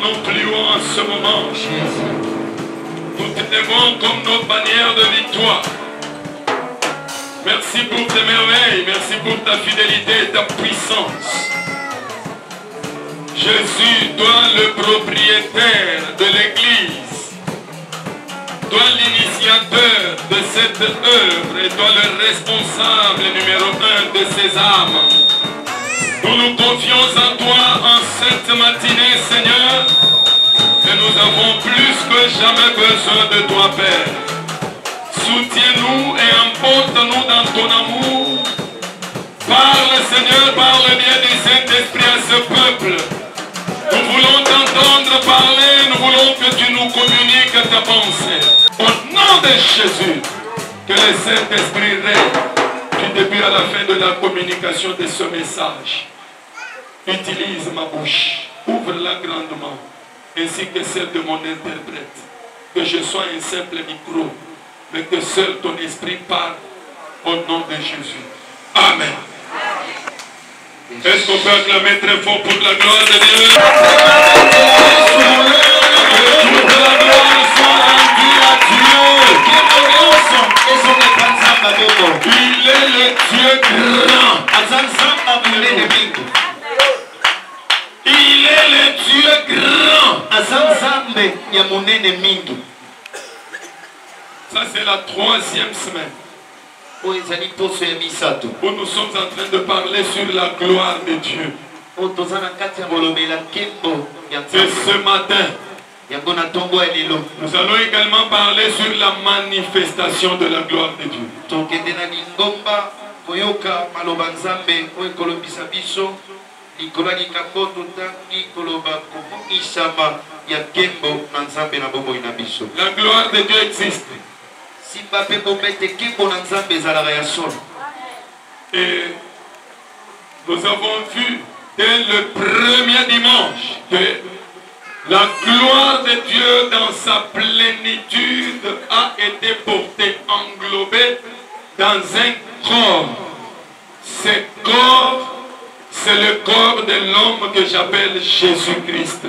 t'adorons plus haut en ce moment. Nous t'aimons comme notre bannière de victoire. Merci pour tes merveilles, merci pour ta fidélité et ta puissance. Jésus, toi le propriétaire de l'Église, toi l'initiateur de cette œuvre et toi le responsable numéro 1 de ces âmes. Nous nous confions en toi en cette matinée, Seigneur, et nous avons plus que jamais besoin de toi, Père. Soutiens-nous et emporte-nous dans ton amour. Parle, Seigneur, par le biais du Saint-Esprit à ce peuple. Nous voulons t'entendre parler, nous voulons que tu nous communiques ta pensée. Au nom de Jésus, que le Saint-Esprit règne du début à la fin de la communication de ce message. Utilise ma bouche, ouvre-la grandement, ainsi que celle de mon interprète. Que je sois un simple micro, mais que seul ton esprit parle au nom de Jésus. Amen. Est-ce qu'on peut acclamer très fort pour la gloire de Dieu? Toute la gloire soit rendue à Dieu. Il est le Dieu grand. Il est le Dieu grand. Ça c'est la 3e semaine où nous sommes en train de parler sur la gloire de Dieu. Et ce matin, nous allons également parler sur la manifestation de la gloire de Dieu. La gloire de Dieu existe. Et nous avons vu dès le premier dimanche que la gloire de Dieu dans sa plénitude a été portée, englobée dans un corps. Ce corps, c'est le corps de l'homme que j'appelle Jésus-Christ.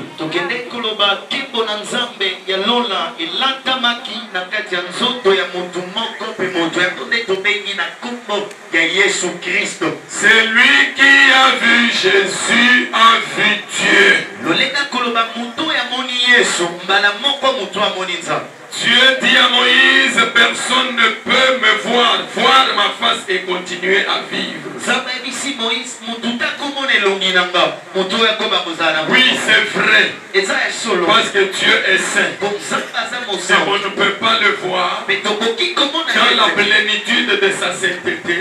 C'est lui qui a vu Jésus, a vu Dieu. Dieu dit à Moïse, personne ne peut me voir ma face et continuer à vivre. Oui, c'est vrai. Parce que Dieu est saint. Et on ne peut pas le voir dans la plénitude de sa sainteté.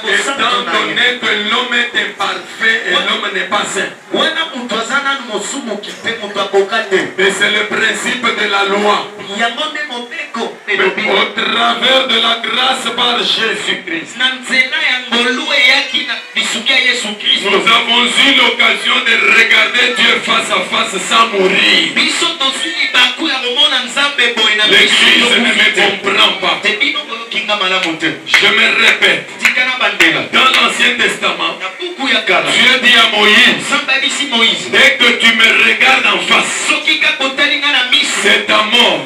Étant donné que l'homme est imparfait et l'homme n'est pas saint. Et c'est le principe de la loi. Mais au travers de la grâce par Jésus-Christ, nous avons eu l'occasion de regarder Dieu face à face sans mourir. L'Église ne me comprend pas. Je me répète. Dans l'Ancien Testament, Dieu dit à Moïse, dès que tu me regardes en face, c'est ta mort.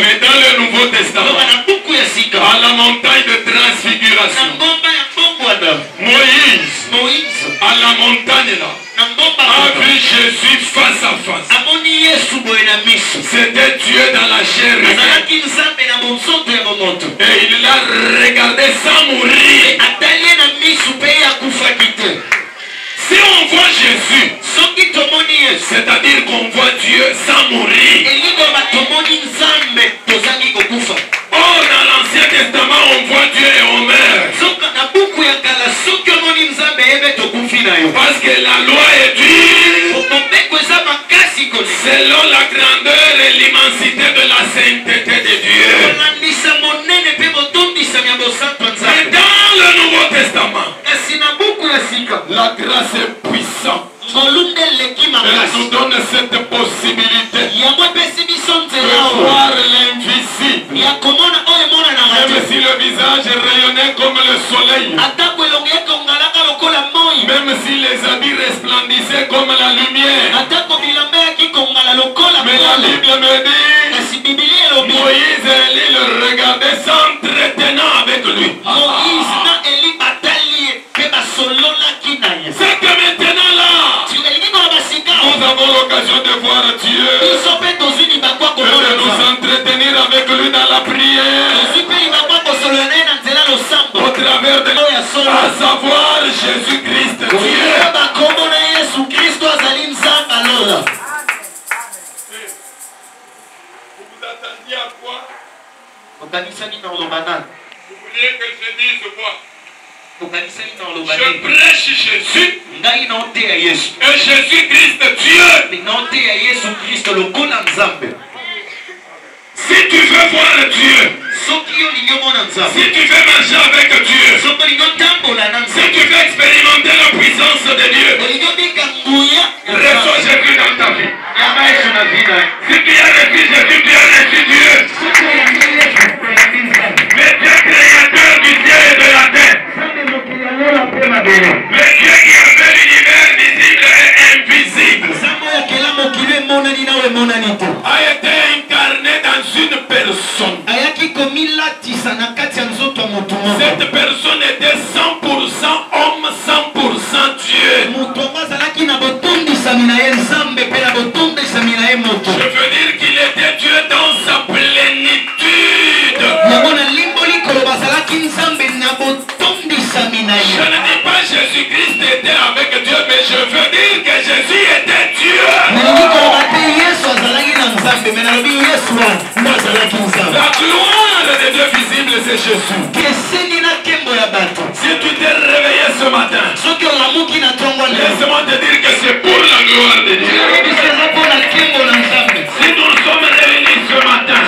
Mais dans le Nouveau Testament, à la montagne de transfiguration, Moïse, à la montagne là, a vu Jésus face à face. C'était Dieu dans la chair. Et il l'a regardé sans mourir. Si on voit Jésus, c'est-à-dire qu'on voit Dieu sans mourir. Oh, dans l'Ancien Testament, on voit Dieu et on meurt. Parce que la loi est dure selon la grandeur et l'immensité de la sainteté de Dieu. Mais dans le Nouveau Testament, la grâce est puissante. Elle nous donne cette possibilité de voir l'invisible. Même si le visage rayonnait comme le soleil, même si les habits resplendissaient comme la lumière, Moïse et Élie le regardaient s'entretenant avec lui. C'est que maintenant là, nous avons l'occasion de voir Dieu et de nous entretenir avec lui dans la prière. Au travers de nous, à savoir Jésus-Christ Dieu. Vous vous attendiez à quoi? Vous vouliez que je dise quoi? Je prêche Jésus et Jésus-Christ Dieu. Si tu veux voir Dieu, si tu veux marcher avec Dieu, si tu veux expérimenter la puissance de Dieu, reçois Jésus dans ta vie. Si tu as reçu Jésus, tu as reçu Dieu. Mais Dieu créateur du ciel et de la terre. Le Dieu qui a fait l'univers visible et invisible a été incarné dans une personne. Cette personne était 100% homme, 100% Dieu. Je veux dire qu'il était Dieu dans sa plénitude. Je ne dis pas Jésus-Christ était avec Dieu, mais je veux dire que Jésus était Dieu. La gloire de Dieu visible, c'est Jésus. Si tu t'es réveillé ce matin, laisse-moi te dire que c'est pour la gloire de Dieu. Si nous sommes réunis ce matin,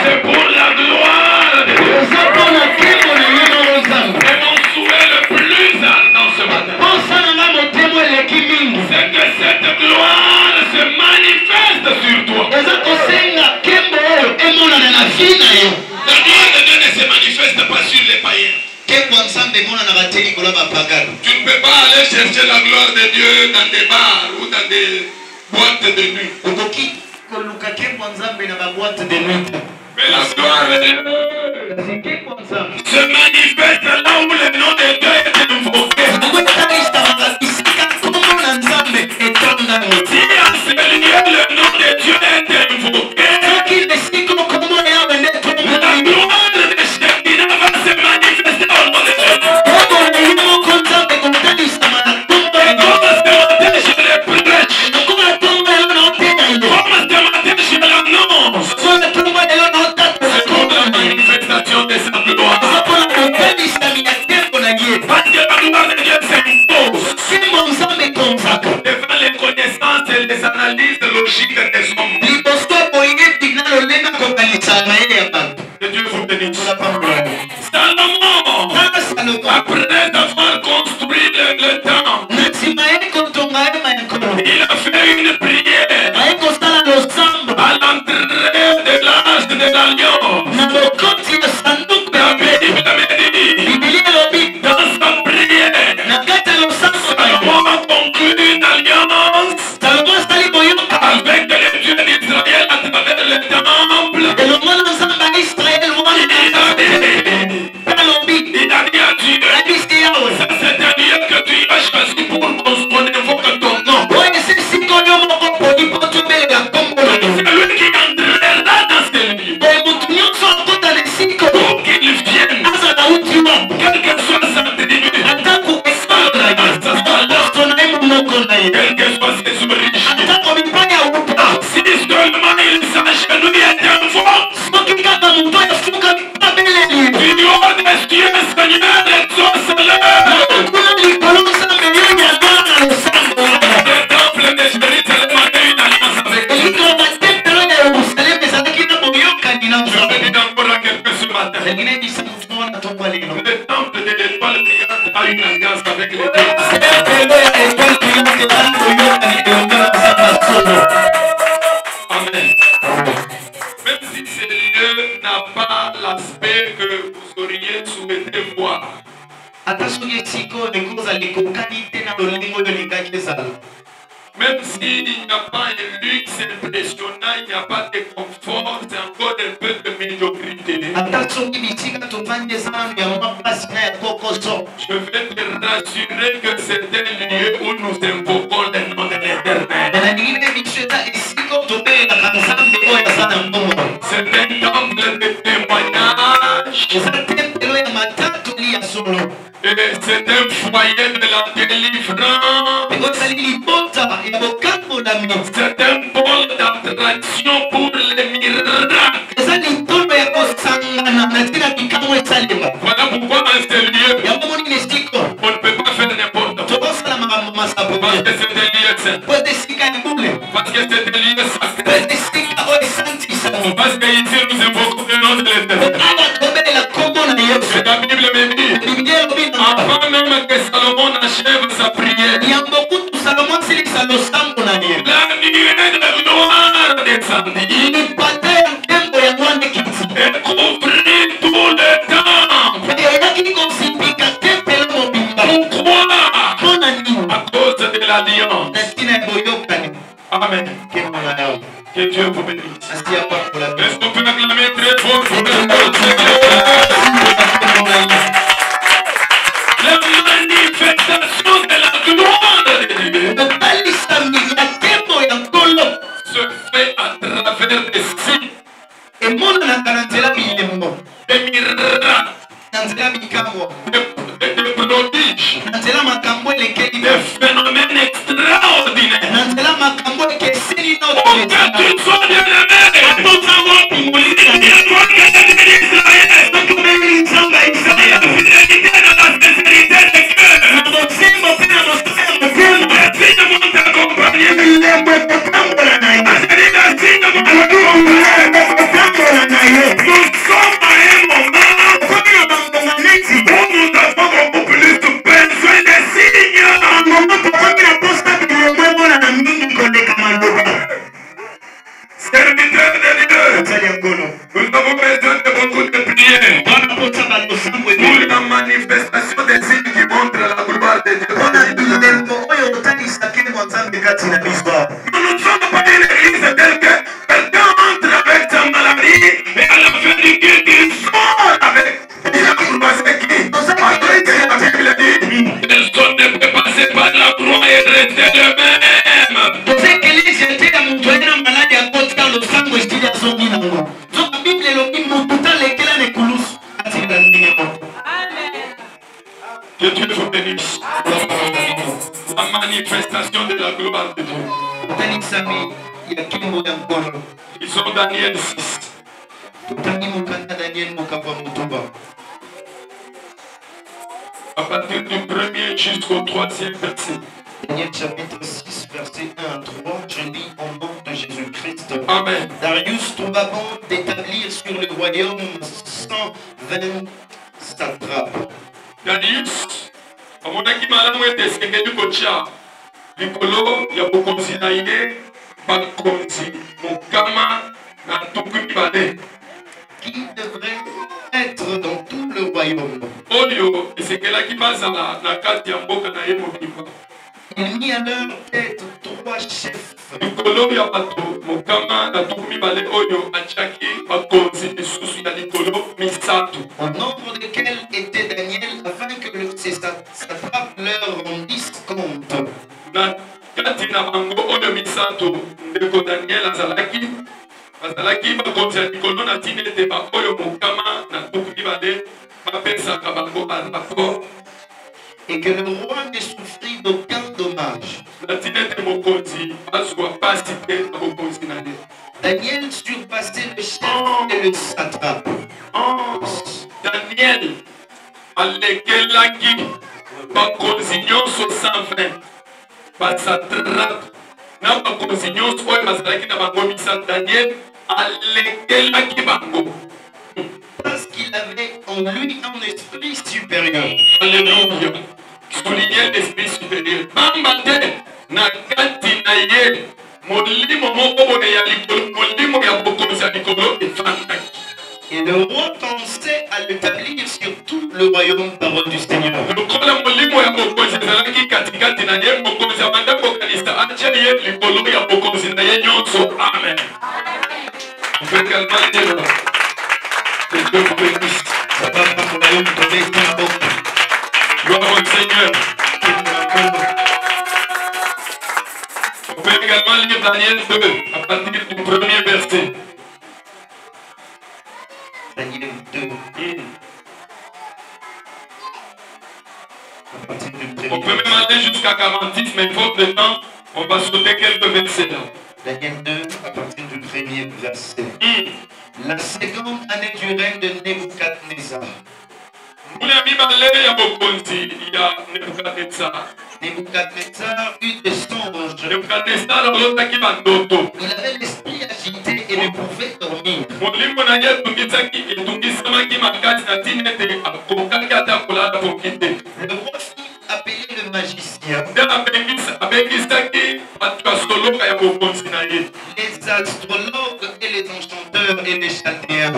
c'est pour la gloire de Dieu. Et mon souhait le plus ardent ce matin, c'est que cette gloire se manifeste sur toi. La gloire de Dieu ne se manifeste pas sur les païens. Tu ne peux pas aller chercher la gloire de Dieu dans des bars ou dans des boîtes de nuit. Mais la gloire de Dieu se manifeste là où le nom de Dieu est invoqué. Si à ce lieu le nom de Dieu est invoqué, la gloire de Shekinah va se manifester au nom de Dieu. Et comme ce matin je le prêche, comme ce matin je l'annonce, c'est pour la manifestation de sa gloire. Parce que la gloire de Dieu s'impose devant les connaissances et les analyses logiques des hommes. Que Dieu vous bénisse. Salomon, après avoir construit le temple, il a fait une prière à l'entrée de l'âge de l'alliance. La Bible dit, dans sa prière, Salomon a conclu une alliance avec le Dieu d'Israël à travers le temple. Il a dit à Dieu, ça c'est un lieu que tu as choisi pour qu'on invoque ton nom. C'est lui qui entrera dans ce lieu pour qu'il vienne, quelle que soit sa tribu, quelle que soit ses origines. Si seulement il s'agenouille et t'invoque, du haut des cieux, Seigneur, exauce-le. Le temple de Jérusalem a fait une alliance avec lui. Je vais dire encore à quelqu'un ce matin. Le temple de l'étoile brillante a une alliance avec les dieux. Amen. Même si ce lieu n'a pas l'aspect que vous auriez souhaité voir, Même s'il n'y a pas un luxe impressionnant, il n'y a pas de confort, c'est encore un peu de médiocrité. Je vais te rassurer que c'est un lieu où nous invoquons le nom de l'Éternel. C'est un temple de témoignage. Et c'est un foyer de la délivrance. C'est un pôle d'attraction pour les miracles. Voilà pourquoi dans ce lieu, on ne peut pas faire n'importe quoi. Parce que c'est un lieu saint. Parce que c'est un lieu sacré. Parce que ici nous invoquons le nom de l'Éternel. Et la Bible me dit, avant même que Salomon achève sa prière, la nuée de gloire descendit et couvrit tout le temple. Pourquoi? À cause de l'alliance. Amen. Que Dieu vous bénisse. Est-ce qu'on peut acclamer très fort pour le la manifestation de la gloire de Dieu se fait à travers des signes, des miracles, des prodiges, des phénomènes extraordinaires. Pour que tu sois bien-aimé, nous avons besoin de beaucoup de prières pour la manifestation des signes qui montrent la gloire de Dieu. Nous ne sommes pas une église telle que quelqu'un entre avec sa maladie et à la fin du culte il sort avec. Il a croisé qui? Après que la Bible dit, personne ne peut passer par la croix et rester le même. Que Dieu vous bénisse. La manifestation de la gloire de Dieu. Ils sont Daniel 6. À partir du 1er jusqu'au 3e verset. Daniel chapitre 6, verset 1 à 3, je lis au nom de Jésus-Christ. Amen. Darius trouva bon d'établir sur le royaume 120 satrapes. Darius, amonaki malamu ete esengeli kotia likolo ya bokonzi na ye bakonzi mokama na tuku mibale. Qui devrait être dans tout le royaume. Oyo esengelaki bazala na kati ya mboka na ye mobimba. Il mit à leur tête 3 chefs. Likolo ya bato mokama na tuku mibale oyo atiaki bakonzi lisusu ya likolo misato. Au nombre desquels était Daniel, afin que ces satrapes leur rendissent compte. Na kati na bango oyo misato ndeko Daniel azalaki bakonzi ya likolo na ntina ete baoyo mokama na tuku mibale bapesaka bango barapport. Et que le roi ne souffrit d'aucun dommage. Daniel surpassait le chef et le satrape. Daniel, alekelaki bakonzi nyonso 120 basatrape na bakonzi nyonso oyo bazalaki na bango misato. Daniel alekelaki bango parce qu'il avait en lui un esprit supérieur. Alléluia. Souligner l'esprit supérieur. Bambate na kati na ye molimo moko boye ya likolo, molimo ya bokonzi ya likolo efandaki. Et le roi pensait à l'établir sur tout le royaume, parole du Seigneur. Lokola molimo ya bokonzi ezalaki katikati na ye, bokonzi ya banda kokanisa atia ye likolo ya bokonzi na ye nyonso. Amen. On peut également dire que Dieu vous bénisse. Gloire au Seigneur. On peut également lire Daniel 2 à partir du premier verset. Daniel 2. On peut même aller jusqu'à 46, mais faute de temps, on va sauter quelques versets là. Daniel 2, à partir du premier verset. La seconde année du règne de Nebuchadnezzar. Nebuchadnezzar eut des songes. Il avait l'esprit agité et ne pouvait dormir. Le roi fit appeler le magicien, les astrologues et les enchanteurs et les chaldéens.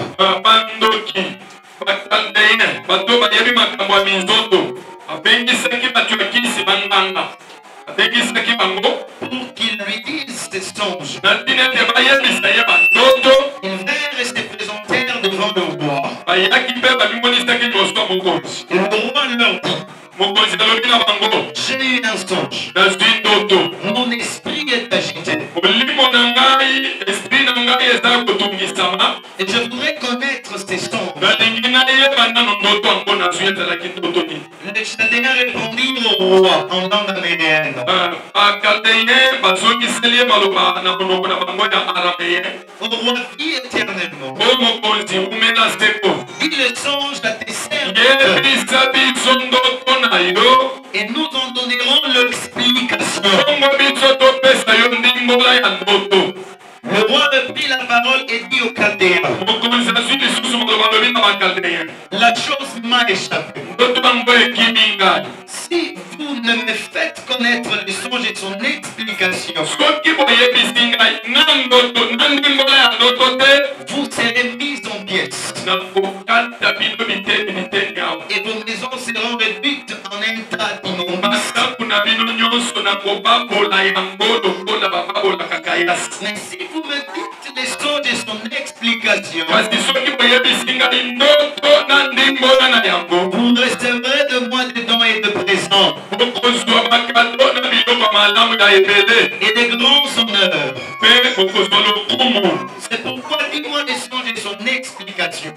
Pour qu'ils lui disent ses songes. Ils vinrent et se présentèrent devant le roi. Et le roi leur dit, j'ai eu un songe. Mon esprit est agité. Et je voudrais connaître ces songes. Les Chaldéens répondirent au roi en langue araméenne. Au roi dit éternellement, dis le songe à tes serviteurs et nous en donnerons l'explication. Le roi reprit la parole et dit aux Chaldéens, la chose m'a échappé. Si vous ne me faites connaître le songe et son explication, vous serez mis en pièces. Et vos maisons seront réduites en un tas d'immondices. Mais si vous me dites les songes et son explication, vous recevrez de moi des dons et de présents et des grands honneurs. C'est pourquoi dis-moi les songes et son explication.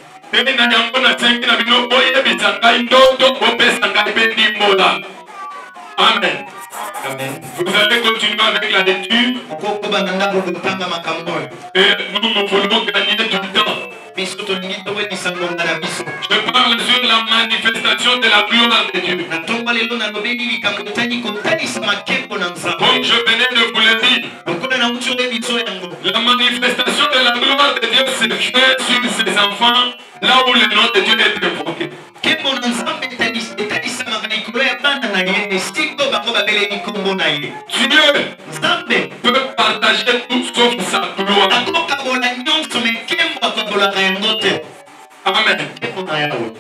Amen. Amen. Vous allez continuer avec la lecture et nous voulons gagner du temps. Je parle sur la manifestation de la gloire de Dieu. Comme je venais de vous le dire, la manifestation de la gloire de Dieu se fait sur ses enfants là où le nom de Dieu est évoqué. Dieu peut partager tout sauf sa gloire. Amen.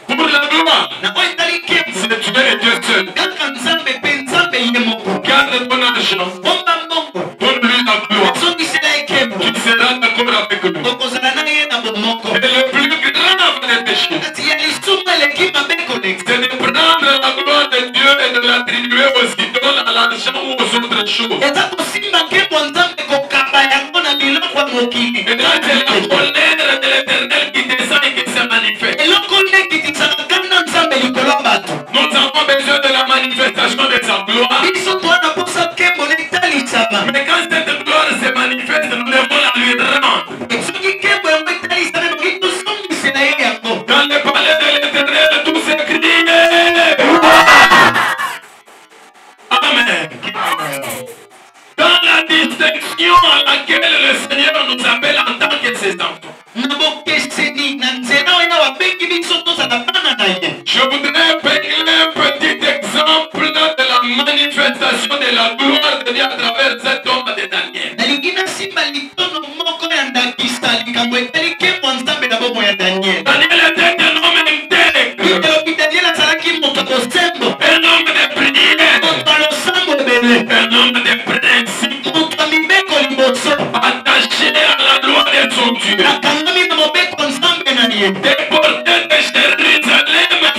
Pour la gloire, c'est Dieu et Dieu seul. Garde ton argent. Donne-lui la gloire. Qui sera d'accord avec lui. Et le plus grand des péchés, c'est de prendre la gloire de Dieu et de l'attribuer aux idoles, à l'argent ou aux autres choses. Et là, c'est la colère de l'Éternel qui descend et qui se manifeste. Nous avons besoin de la manifestation de sa gloire. Mais quand cette gloire se manifeste, nous devons la lui rendre. Dans le palais de l'Éternel, tout s'écrit. Amen. Dans la distinction à laquelle le Seigneur nous appelle en tant que ses enfants. Je voudrais prendre un petit exemple de la manifestation de la gloire de Dieu à travers cet homme de Daniel. Daniel était un homme intègre, un homme de prière, un homme de principe, Dieu. Déporté de Jérusalem vers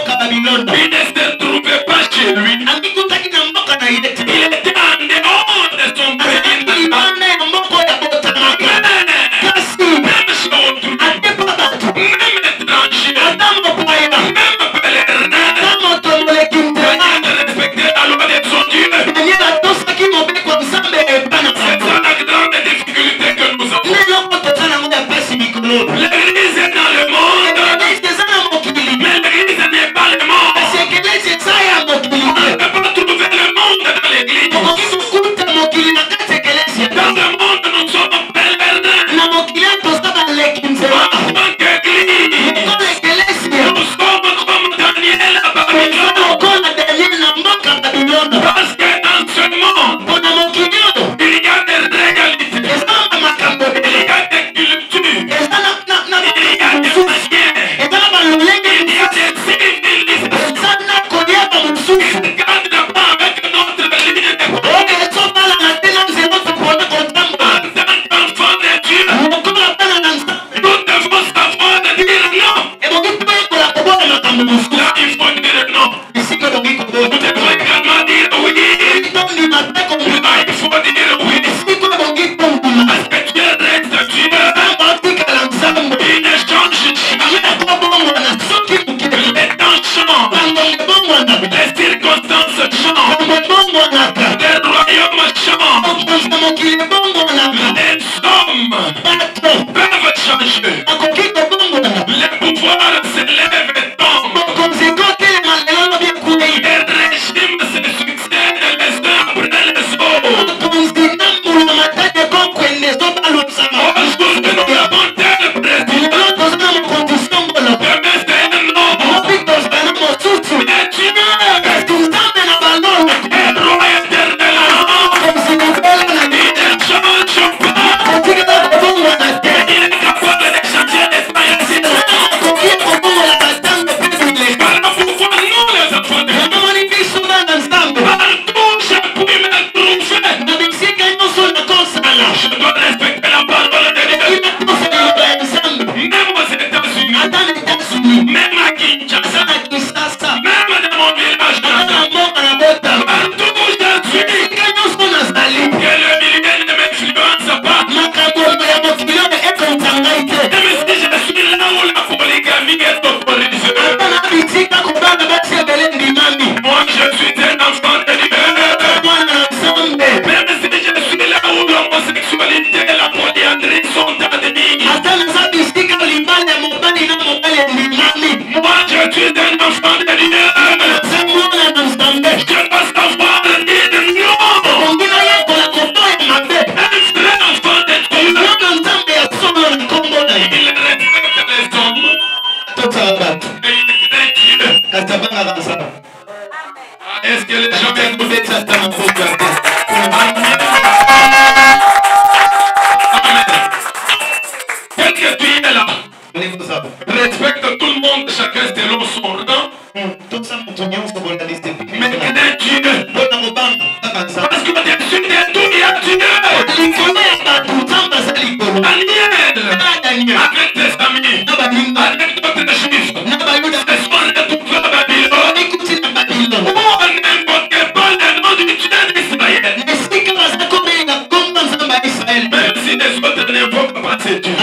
Babylone. Il ne se trouvait pas chez lui. Il était en dehors de son pays. Même chez autrui, même étranger, même pèlerin, de respecter la loi de son Dieu. C'est ça la grande difficulté que nous avons. L'église est dans le monde, mais l'église n'est pas le monde. On ne peut pas trouver le monde dans l'église. Dans le monde, nous sommes pèlerins. En tant qu'église, nous sommes comme Daniel à Babylone. Parce que dans ce monde, il y a des réalités, il y a des cultures, il y a des manières, il y a des civilisations. Il ne cadre pas avec notre ligne de conduite. En tant qu'enfant de Dieu, nous devons savoir dire non. Là, il faut dire non. Nous devons également dire oui. Là, il faut dire oui. Parce que Dieu reste Dieu. Il ne change jamais. Les temps changent. Les circonstances changent. Les royaumes changent. Les hommes peuvent changer. Les pouvoirs s'élèvent et tombent. Les régimes se succèdent les uns après les autres. Aujourd'hui, nous avons tel président. Demain, c'est un autre. Mais Dieu est roi éternel. Il ne change pas. Il est capable de changer les failles. Voilà pourquoi nous, les enfants de Dieu, partout j'ai pu me trouver, je dois respecter la parole de Dieu. Même aux États-Unis, même à Kinshasa, même dans mon village natal, partout où je suis, que le militaire ne m'influence pas. Même si je suis là où la polygamie est autorisée, moi je suis un enfant de Dieu. Même si je suis là où l'homosexualité et la polyandrie sont admises, moi je suis un enfant de Dieu. Je dois savoir dire non. Un vrai enfant de Dieu, il respecte les hommes et il craint Dieu. Est-ce que les gens m'écoutent? Amen. Tel que tu es là, respecte tout le monde, chacun selon son rang. Mais crains Dieu. Parce que au-dessus de tout, il y a Dieu. Daniel, avec tes amis, avec d'autres juifs, se sont retrouvés à Babylone. Où on n'invoquait pas le nom du Dieu d'Israël. Même si les autres n'invoquent pas ces dieux.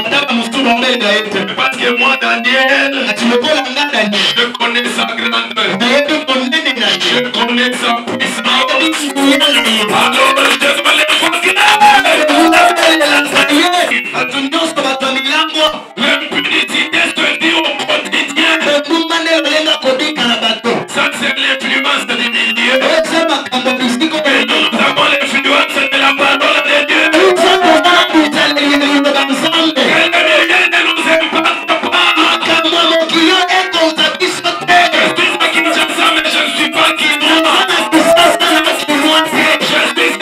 Parce que moi, Daniel, je connais sa grandeur. Je connais sa puissance. Alors je dois l'invoquer. L'impudicité se dit au quotidien. Ça, c'est l'influence des milieux. Et nous avons l'influence de la parole de Dieu. Que le milieu ne nous impacte pas. Je suis à Kinshasa, mais je ne suis pas Kinois. Je suis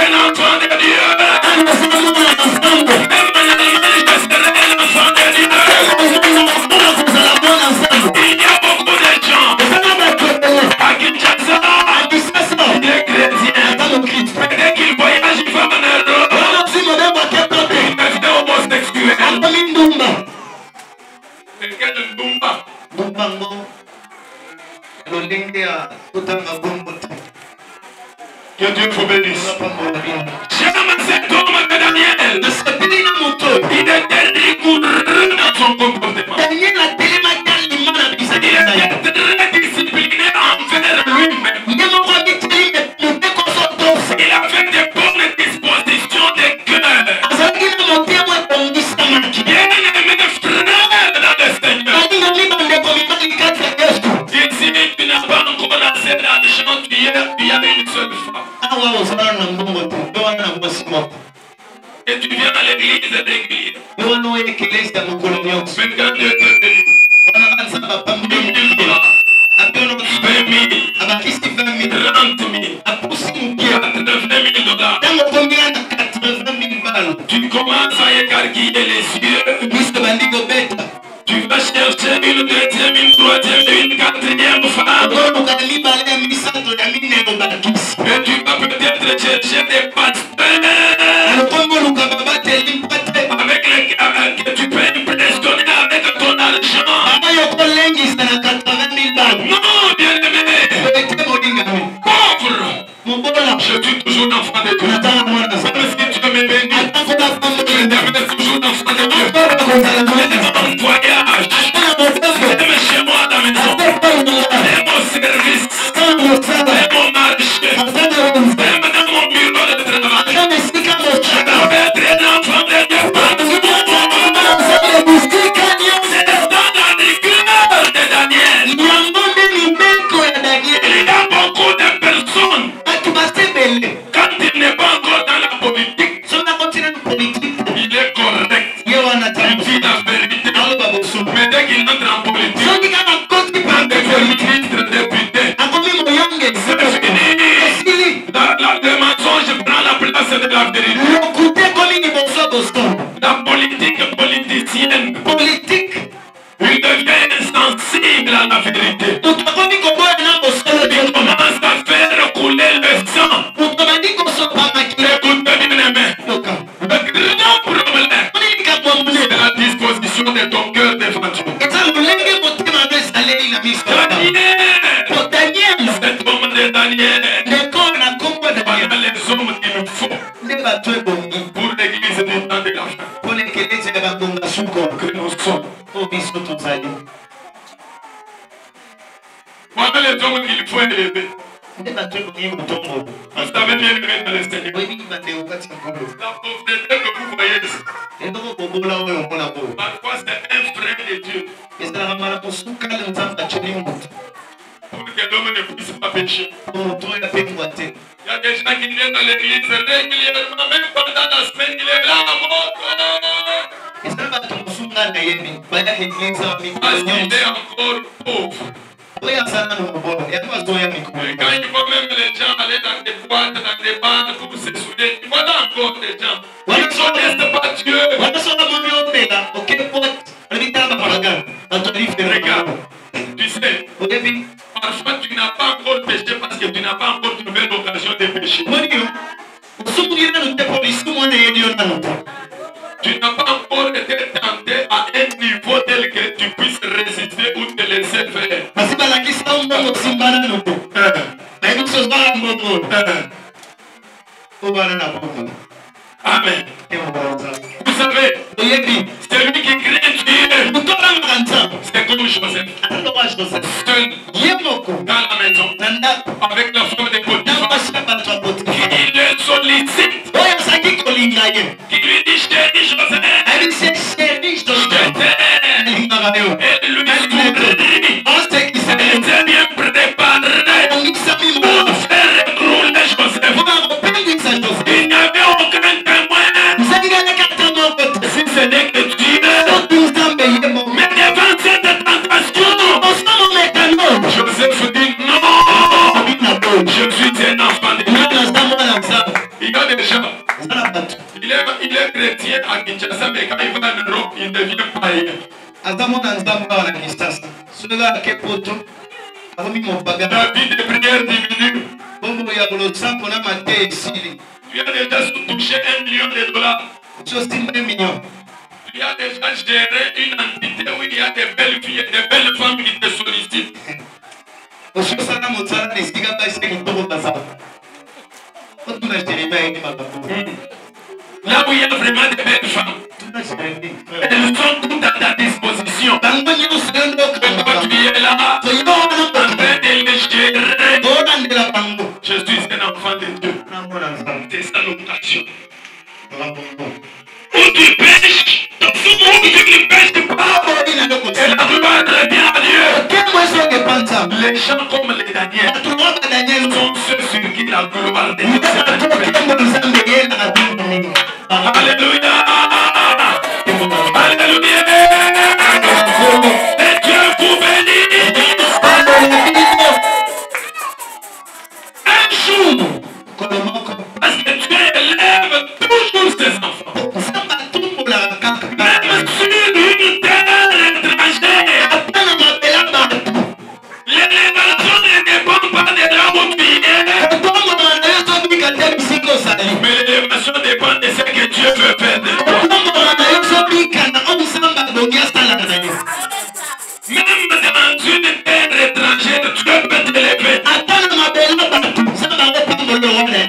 Que Dieu vous bénisse. J'aime cet homme de Daniel. Il était rigoureux dans son comportement. Il était très discipliné envers lui-même. Il avait de bonnes dispositions de cœur. Bien-aimé frère dans le Seigneur. Ici, tu n'as pas encore assez d'argent, tu y as une seule femme. Et tu viens à l'église d'église. Mais quand Dieu te bénit, 20 000 dollars, 20 000, 30 000, 80 000 dollars. Tu commences à écarquiller les yeux. Tu vas chercher une deuxième, une troisième, une quatrième femme. Et tu vas peut-être chercher des pasteurs avec lesquels que tu peux impressionner avec ton argent. Non, bien-aimé. Pauvre. Je suis toujours l'enfant de Dieu. Même si tu me bénis, je deviens toujours l'enfant de Dieu. En voyage, même chez moi à la maison, même au service, même au marché, même dans mon bureau de travail. Je vais être un enfant de Dieu. C'est dans la rigueur de Daniel. Il y a beaucoup de personnes, quand il n'est pas encore dans la politique, il est correct, il dit la vérité. Mais dès qu'il entre en politique, quand il est ministre, député, c'est fini. Le mensonge prend la place de la vérité. La politique politicienne, il devient insensible à la vérité. Il commence à faire couler le sang. Écoute bien-aimé, le grand problème, c'est la disposition de ton cœur devant Dieu. Daniel, cet homme de Daniel, voilà les hommes qu'il nous faut pour l'église du temps de la fin que nous sommes. Voilà les hommes qu'il faut élever. Vous savez bien aimé dans le Seigneur. La pauvreté que vous voyez ici, parfois c'est un frein de Dieu pour que l'homme ne puisse pas pécher. Il y a des gens qui viennent dans l'église régulièrement, même pendant la semaine, il est là à mort. Parce qu'il est encore pauvre. Et quand il voit même les gens aller dans des boîtes, dans des bars pour se souder, il voit encore des gens. Ils ne connaissent pas Dieu. Regarde, tu sais, parfois tu n'as pas encore péché parce que tu n'as pas encore trouvé l'occasion de pécher. Tu n'as pas encore été tenté à un niveau tel que tu puisses résister ou te laisser faire. Amen. Vous savez, celui qui craint Dieu, c'est comme Joseph. Seul dans la maison, avec la femme de Potiphar, qui le sollicite, qui lui dit chérie Joseph, je t'aime. Et lui sourit, elle était bien préparée pour faire rouler Joseph. Il n'y avait aucun témoin. Si ce n'est que Dieu. Mais devant cette tentation, Joseph dit non. Je suis un enfant de Dieu. Il y a des gens. Il est chrétien à Kinshasa, mais quand il va en Europe, il devient païen. La vie de prière diminue. Tu as déjà touché $1 million. Tu as déjà géré une entité où il y a des belles filles et des belles femmes qui te sollicitent. Là où il y a vraiment de belles femmes, elles sont toutes à ta disposition. Et toi tu es là, en train de les gérer. Je suis un enfant de Dieu. C'est ça l'opération. Où tu pêches, où tu ne pêches pas, et la gloire revient à Dieu. Les gens comme les Daniel sont ceux sur qui la gloire de Dieu s'est manifestée. Alléluia. Alléluia. Et Dieu vous bénit. Un jour, parce que Dieu élève toujours ses enfants. Même sur une terre étrangère. L'élévation ne dépend pas de là où tu es. Mais l'élévation dépend de ce que Dieu veut faire de toi. Même dans une terre étrangère, Dieu peut t'élever.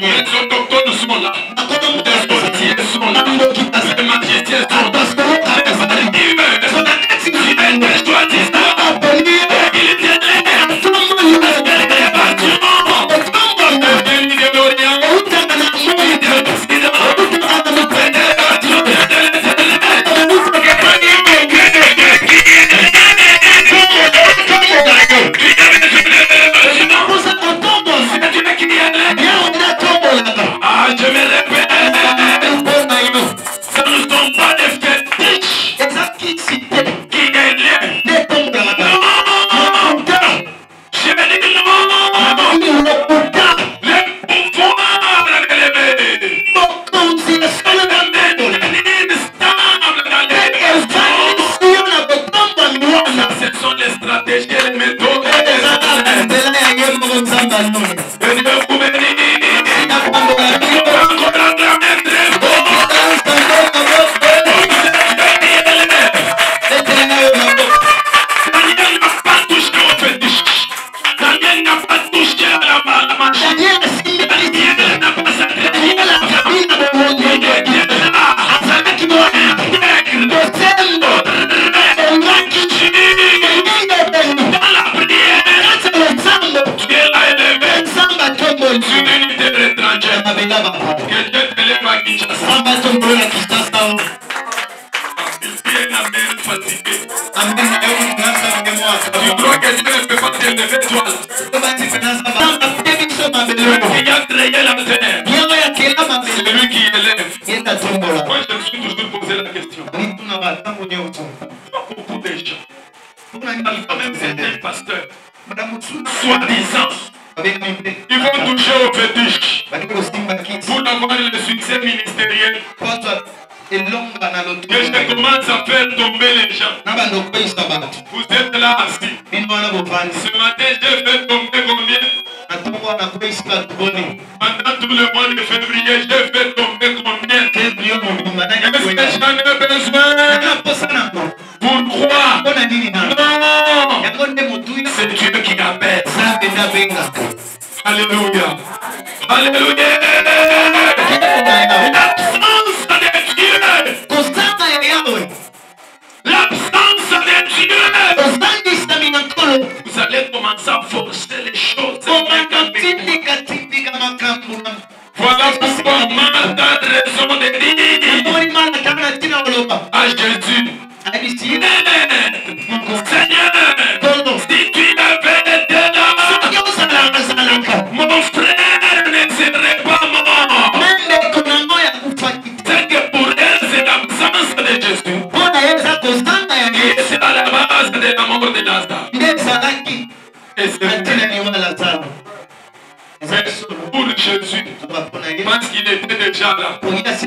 Les autochtones sont là. Les sorciers sont là. Les magiciens sont là. Les arriveurs sont là. Tu es choisi ça. Il t'élève. Je me répète, ce ne sont pas des fétiches qui élèvent. Non, je vais dire non. Le pouvoir de l'élever. Ce sont les stratégies et les méthodes. Et Dieu vous bénit. Tu crois que Dieu ne peut pas t'élever toi? Celui qui a créé la terre, c'est lui qui élève. Moi je me suis toujours posé la question. Beaucoup de gens, même certains pasteurs, soi-disant, ils vont toucher au fétiche pour avoir le succès ministériel. Et je commence à faire tomber les gens. Vous êtes là assis. Ce matin, j'ai fait tomber combien? Pendant tout le mois de février, j'ai fait tomber combien? Est-ce que j'en ai besoin? Pourquoi? Non! C'est Dieu qui appelle. Alléluia. Alléluia. L'absence de Dieu. L'absence de Dieu. Vous allez commencer à forcer les choses. Voilà pourquoi Marthe a raison de dire à Jésus, Seigneur, si tu avais été là, mon frère ne serait pas mort. C'est que pour elle, c'est l'absence de Jésus. Et c'est à la base de la mort de Lazare. Et c'est pour Jésus, parce qu'il était déjà là, il est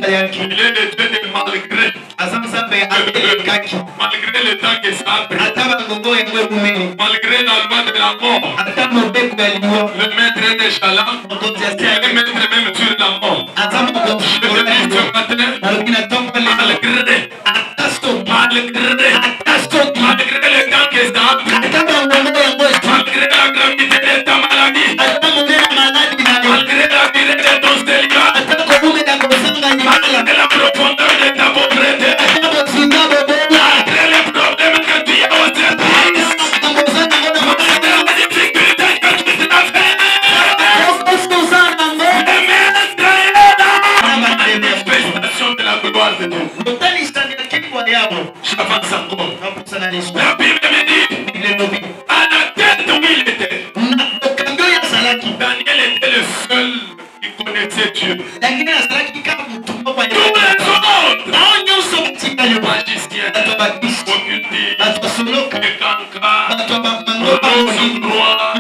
était malgré. Malgré le temps que ça a pris, malgré la loi de la mort, le maître est déjà là, il est maître même sur la mort. Je te dis ce matin, malgré le temps que ça a pris, malgré la gravité des connaissait Dieu. lakini azalaki kaka motumba kwa Tous les autres, bao nyonso batikali magiciens, bato ya bakristo occultistes, bato ya soloka les cancans, bato ya bamango bakoli rose, roi,